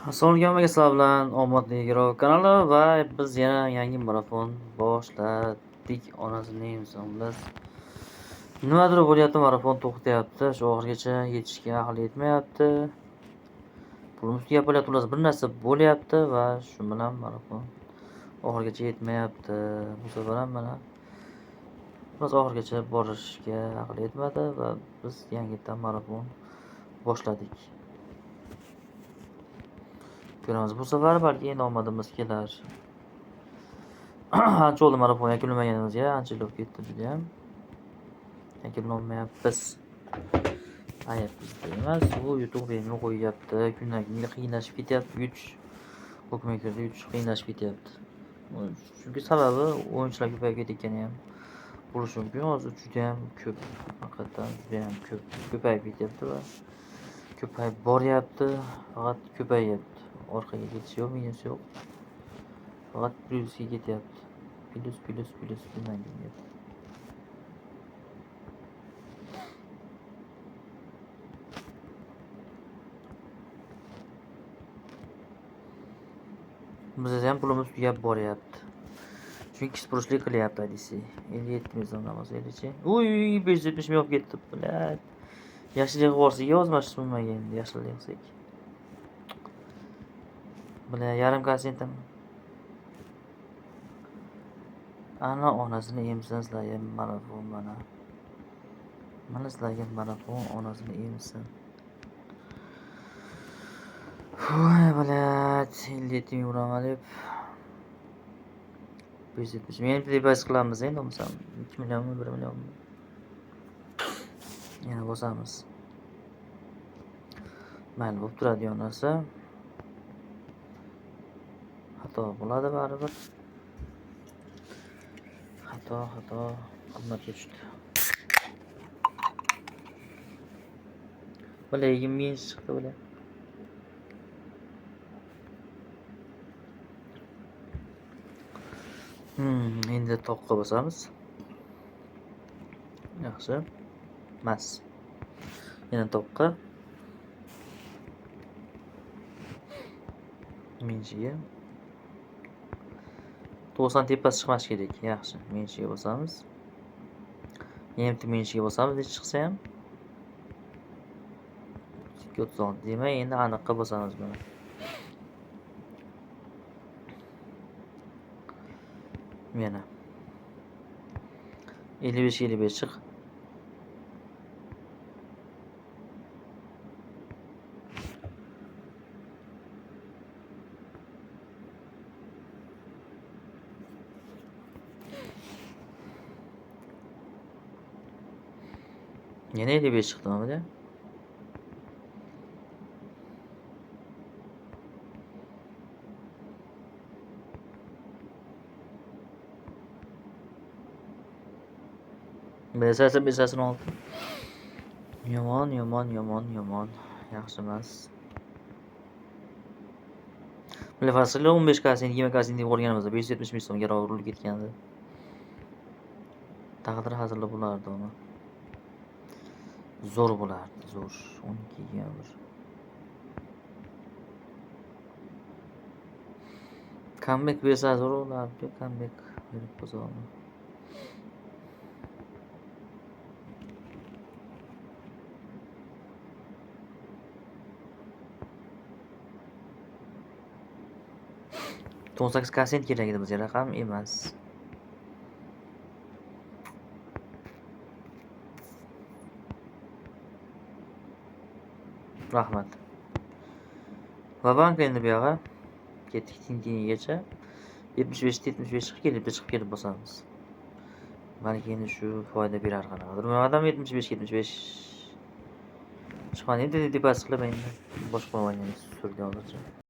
Assalomu alaykum, sizlar bilan Omadli Girov kanali va biz yana yangi marafon boshladik. Onasining biz nimadir bo'lyapti, marafon to'xtayapti. Shu oxirigacha yetishga aql yetmayapti. Pulimiz tugab qolyapti, bir narsa bo'lyapti va shu bilan marafon oxirigacha yetmayapti. Bu safar ham mana biz oxirigacha borishga aql yetmadi va biz yangidan marafon boshladik. Ko'ramiz, bu safar balki endi omadimiz kelar. Ancha bo'ldi marafon yakunlamaganimizga, ancha bo'lib ketdi judayam. Yakunlamayapmiz. Aytibmiz emas, bu YouTube menga qo'yyapti. Kundan-kunga qiynashib ketyapti. Bukmakerda yutish qiynashib ketyapti. Chunki sababi o'yinchilar ko'payib ketayotgani ham bo'lishi mumkin. Hozir judayam ko'p, haqiqatan judayam ko'payib ketyapti va ko'payib boryapti, faqat ko'payyapti. Orqaga ketish yo'q, minus yo'q. Faqat plyusga ketyapti. Plyus bundan kelyapti. Bizda ham pulimiz tugab boryapti. Chunki kisporishlik qilyapti aytisi. 57 ming so'mdan bo'lsa elichi. Uy, 570 ming olib ketdi, bilat. Yaxshilik borsiga yozmash bo'lmagan endi, yaxshilik qilsak. Buni yarim kassentam. Ana onasini emsin sizlarga marafon mana. Mana sizlarga marafon onasini emsin. Voy bilat, 57 ming uraman deb. 570 ming depozit qilamiz endi, bo'lmasa 2 millionmi, 1 millionmi. Yana bosamiz. Mayli bo'lib turadi yonasa. Xato bo'ladi baribir. Xato xizmatga tushdi. Bale 20 ming chiqdi bale. Endi toqqa bosamiz. Yaxshi. Mas. Yana toqqa. Minchiga. 90 tepasi chiqmashi kerak. Yaxshi. Minchiga bosamiz. Endi minchiga bosamiz, hech chiqsa ham. 36 demak, endi aniqqa bosamiz buni. Yana 55 chiq. Yana 55 chiqdi mana. Besasini oldi. Yomon. Yaxshi emas. Bular fasli 15 kassin, 20 kassin deb o'rganimizda 570 ming so'mga urilib ketgandi. Taqdir hazırlı bo'lardi uni. Zo'r bo'lardi, zo'r. 12 ga bir. Comeback bersa zo'r bo'lardi, comeback berib qo'ysa. 18 kasset kerak edi bizga, raqam emas. Rahmat. Va banka endi bu yoqqa ketdik tintinigacha. 75 chiqib kelib bosamiz. Balki endi shu foyda berar qanaqadir. Bu odam 75 chiqqan endi depozit qilib endi boshqa o'yinni surdi hozircha.